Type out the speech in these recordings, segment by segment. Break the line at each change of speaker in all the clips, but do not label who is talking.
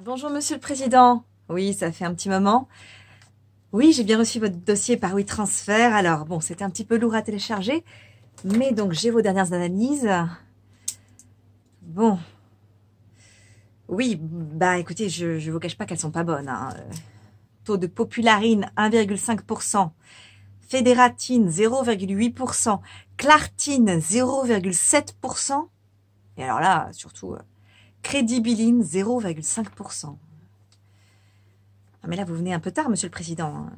Bonjour Monsieur le Président. Oui, ça fait un petit moment. Oui, j'ai bien reçu votre dossier par WeTransfer. Alors, bon, c'était un petit peu lourd à télécharger, mais donc j'ai vos dernières analyses. Bon. Oui, bah écoutez, je vous cache pas qu'elles sont pas bonnes, hein. Taux de popularine 1,5%, fédératine 0,8%, clartine 0,7%. Et alors là, surtout, crédibiline 0,5%. Ah, mais là, vous venez un peu tard, Monsieur le Président, hein.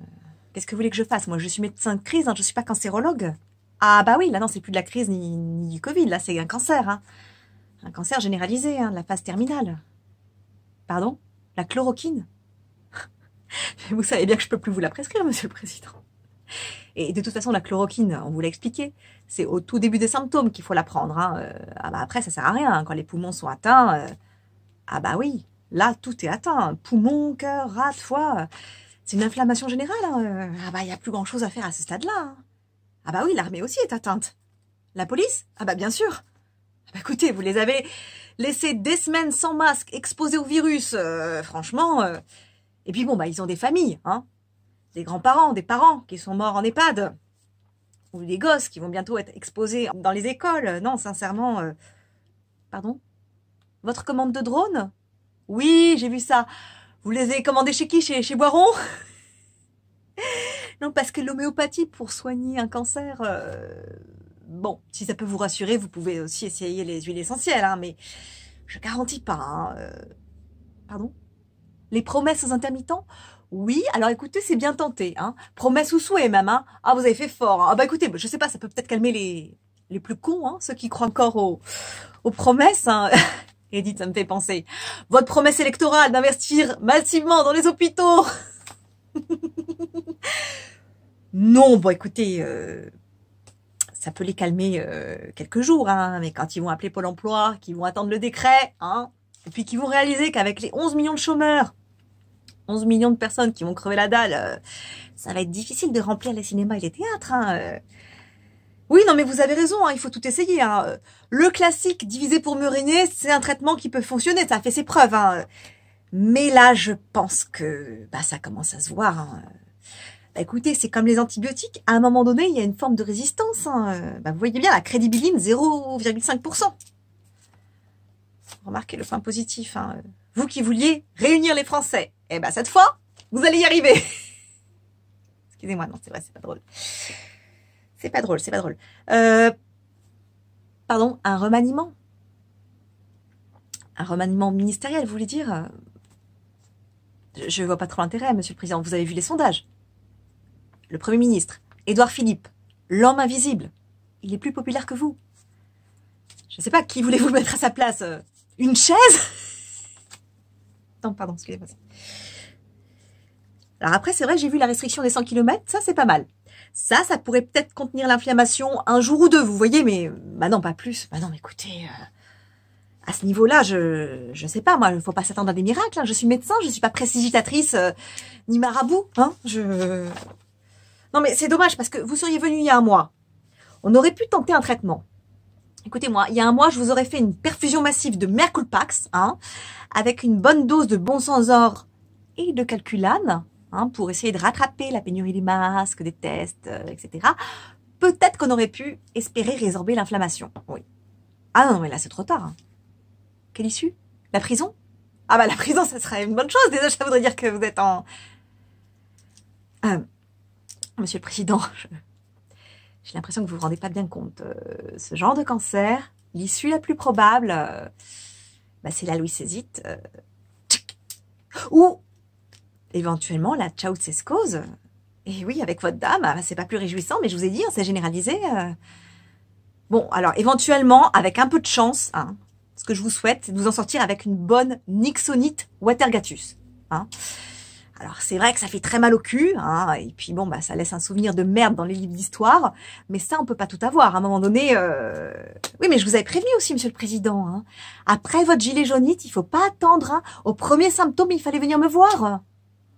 Qu'est-ce que vous voulez que je fasse? Moi, je suis médecin de crise, hein, je ne suis pas cancérologue. Ah bah oui, là, non, c'est plus de la crise ni du Covid, là, c'est un cancer. Hein. Un cancer généralisé, hein, de la phase terminale. Pardon? La chloroquine? Vous savez bien que je peux plus vous la prescrire, Monsieur le Président. Et de toute façon, la chloroquine, on vous l'a expliqué, c'est au tout début des symptômes qu'il faut la prendre. Hein. Ah bah après, ça sert à rien, hein, quand les poumons sont atteints. Ah bah oui, là, tout est atteint. Poumon, cœur, rate, foie. C'est une inflammation générale. Hein. Ah bah, il n'y a plus grand-chose à faire à ce stade-là. Hein. Ah bah oui, l'armée aussi est atteinte. La police? Ah bah bien sûr. Ah bah écoutez, vous les avez laissés des semaines sans masque, exposés au virus. Franchement. Et puis bon, bah ils ont des familles. Hein. Des grands-parents, des parents qui sont morts en EHPAD. Ou des gosses qui vont bientôt être exposés dans les écoles. Non, sincèrement. Pardon? Votre commande de drone? Oui, j'ai vu ça. Vous les avez commandés chez qui? Chez Boiron? Non, parce que l'homéopathie pour soigner un cancer, bon, si ça peut vous rassurer, vous pouvez aussi essayer les huiles essentielles, hein, mais je garantis pas. Hein, pardon? Les promesses aux intermittents? Oui, alors écoutez, c'est bien tenté. Hein. Promesses ou souhaits même. Hein. Ah, vous avez fait fort. Hein. Ah bah écoutez, je sais pas, ça peut peut-être calmer les plus cons, hein, ceux qui croient encore aux promesses. Hein. Edith, ça me fait penser. Votre promesse électorale d'investir massivement dans les hôpitaux. Non, bon écoutez, ça peut les calmer quelques jours, hein, mais quand ils vont appeler Pôle emploi, qu'ils vont attendre le décret, hein, et puis qu'ils vont réaliser qu'avec les 11 millions de chômeurs, 11 millions de personnes qui vont crever la dalle, ça va être difficile de remplir les cinémas et les théâtres. Hein. Oui, non mais vous avez raison, hein, il faut tout essayer. Hein. Le classique divisé pour mieux régner, c'est un traitement qui peut fonctionner, ça a fait ses preuves. Hein. Mais là, je pense que bah, ça commence à se voir. Hein. Bah, écoutez, c'est comme les antibiotiques. À un moment donné, il y a une forme de résistance. Hein. Bah, vous voyez bien, la crédibiline, 0,5%. Remarquez le point positif. Hein. Vous qui vouliez réunir les Français, eh ben cette fois, vous allez y arriver. Excusez-moi, non, c'est vrai, c'est pas drôle. C'est pas drôle, c'est pas drôle. Pardon, un remaniement? Un remaniement ministériel, vous voulez dire? Je vois pas trop l'intérêt, Monsieur le Président. Vous avez vu les sondages? Le Premier ministre, Édouard Philippe, l'homme invisible, il est plus populaire que vous. Je ne sais pas, qui voulez-vous mettre à sa place? Une chaise? Non, pardon, excusez-moi. Alors après, c'est vrai, j'ai vu la restriction des 100 km, ça c'est pas mal. Ça pourrait peut-être contenir l'inflammation un jour ou deux, vous voyez, mais bah non, pas plus. Bah non, mais écoutez, à ce niveau-là, je sais pas, moi, il ne faut pas s'attendre à des miracles. Hein. Je suis médecin, je ne suis pas prestidigitatrice ni marabout. Hein. Non, mais c'est dommage parce que vous seriez venu il y a un mois. On aurait pu tenter un traitement. Écoutez-moi, il y a un mois, je vous aurais fait une perfusion massive de mercurpax, hein, avec une bonne dose de bon sang or et de calculane, hein, pour essayer de rattraper la pénurie des masques, des tests, etc. Peut-être qu'on aurait pu espérer résorber l'inflammation. Oui. Ah non, mais là, c'est trop tard. Hein. Quelle issue? La prison? Ah bah la prison, ça serait une bonne chose. Déjà, ça voudrait dire que vous êtes en... Monsieur le Président, j'ai l'impression que vous ne vous rendez pas bien compte. Ce genre de cancer, l'issue la plus probable, bah, c'est la Louis cézite. Ou, éventuellement, la ceausescose. Et oui, avec votre dame, c'est pas plus réjouissant, mais je vous ai dit, hein, c'est généralisé. Bon, alors, éventuellement, avec un peu de chance, hein, ce que je vous souhaite, c'est de vous en sortir avec une bonne Nixonite Watergatus. Hein. Alors, c'est vrai que ça fait très mal au cul, hein, et puis bon, bah, ça laisse un souvenir de merde dans les livres d'histoire, mais ça, on peut pas tout avoir. À un moment donné, oui, mais je vous avais prévenu aussi, Monsieur le Président. Hein. Après votre gilet jaunite, il faut pas attendre. Hein. Au premier symptôme, il fallait venir me voir.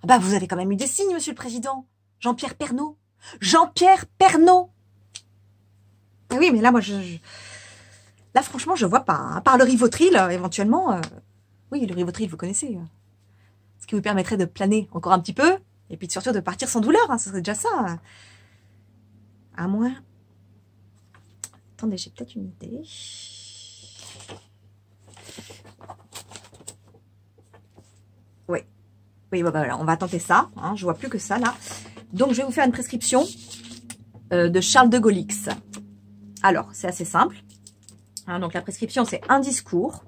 Ah bah, vous avez quand même eu des signes, Monsieur le Président. Jean-Pierre Pernaut. Jean-Pierre Pernaut. Oui, mais là, moi, là, franchement, je vois pas. Hein. À part le Rivotril, éventuellement. Oui, le Rivotril, vous connaissez. ce qui vous permettrait de planer encore un petit peu, et puis surtout de partir sans douleur, hein, ce serait déjà ça. À moins... Attendez, j'ai peut-être une idée. Oui, oui, bah, voilà, on va tenter ça, hein, je vois plus que ça là. Donc je vais vous faire une prescription de Charles de Gaulle X. Alors, c'est assez simple. Hein, donc la prescription, c'est un discours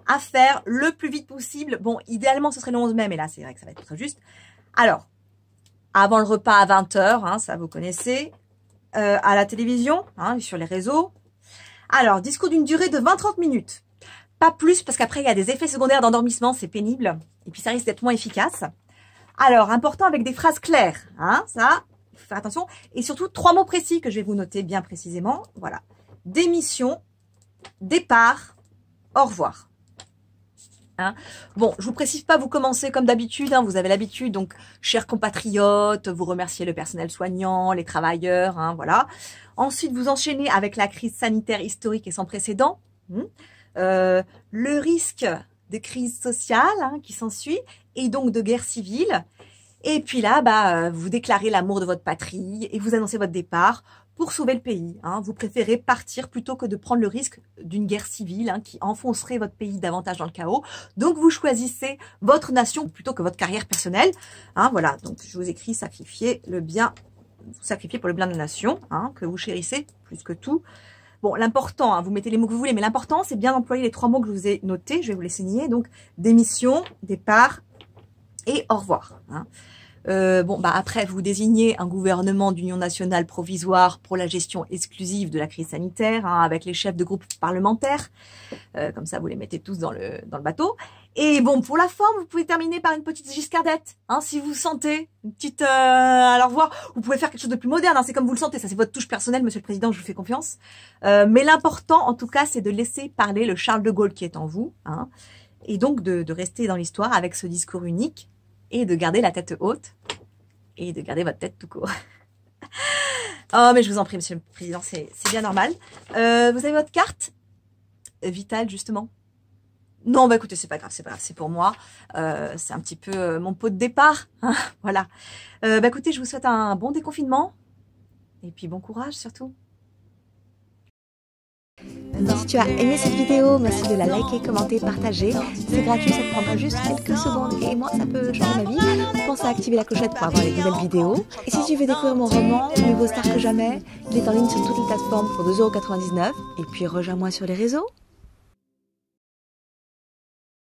à faire le plus vite possible. Bon, idéalement, ce serait le 11 mai, mais là, c'est vrai que ça va être très juste. Alors, avant le repas à 20 h, hein, ça vous connaissez, à la télévision, hein, sur les réseaux. Alors, discours d'une durée de 20-30 minutes. Pas plus, parce qu'après, il y a des effets secondaires d'endormissement, c'est pénible. Et puis, ça risque d'être moins efficace. Alors, important avec des phrases claires, hein, ça, il faut faire attention. Et surtout, 3 mots précis que je vais vous noter bien précisément. Voilà. Démission, départ, au revoir. Hein. Bon, je vous précise pas, vous commencez comme d'habitude, hein, vous avez l'habitude, donc, chers compatriotes, vous remerciez le personnel soignant, les travailleurs, hein, voilà. Ensuite, vous enchaînez avec la crise sanitaire historique et sans précédent, le risque de crise sociale hein, qui s'ensuit, et donc de guerre civile. Et puis là, bah, vous déclarez l'amour de votre patrie et vous annoncez votre départ pour sauver le pays. Hein. Vous préférez partir plutôt que de prendre le risque d'une guerre civile hein, qui enfoncerait votre pays davantage dans le chaos. Donc, vous choisissez votre nation plutôt que votre carrière personnelle. Hein, voilà, donc je vous écris sacrifier le bien, sacrifier pour le bien de la nation, hein, que vous chérissez plus que tout. Bon, l'important, hein, vous mettez les mots que vous voulez, mais l'important, c'est bien d'employer les 3 mots que je vous ai notés. Je vais vous les signer. Donc, démission, départ et au revoir. Hein. Bon, bah après, vous désignez un gouvernement d'union nationale provisoire pour la gestion exclusive de la crise sanitaire, hein, avec les chefs de groupe parlementaires. Comme ça, vous les mettez tous dans le bateau. Et bon, pour la forme, vous pouvez terminer par une petite giscardette. Hein, si vous sentez une petite... à au revoir, vous pouvez faire quelque chose de plus moderne. Hein, c'est comme vous le sentez. Ça, c'est votre touche personnelle, Monsieur le Président. Je vous fais confiance. Mais l'important, en tout cas, c'est de laisser parler le Charles de Gaulle qui est en vous. Hein, et donc, de rester dans l'histoire avec ce discours unique. Et de garder la tête haute. Et de garder votre tête tout court. Oh, mais je vous en prie, Monsieur le Président, c'est bien normal. Vous avez votre carte vitale, justement? Non, bah écoutez, c'est pas grave, c'est pour moi. C'est un petit peu mon pot de départ. Hein, voilà. Bah écoutez, je vous souhaite un bon déconfinement. Et puis bon courage, surtout.
Si tu as aimé cette vidéo, merci de la liker, commenter, partager. C'est gratuit, ça te prendra juste quelques secondes et moi ça peut changer ma vie. Pense à activer la clochette pour avoir les nouvelles vidéos. Et si tu veux découvrir mon roman, Mieux vaut tard que jamais, il est en ligne sur toutes les plateformes pour 2,99 € et puis rejoins-moi sur les réseaux.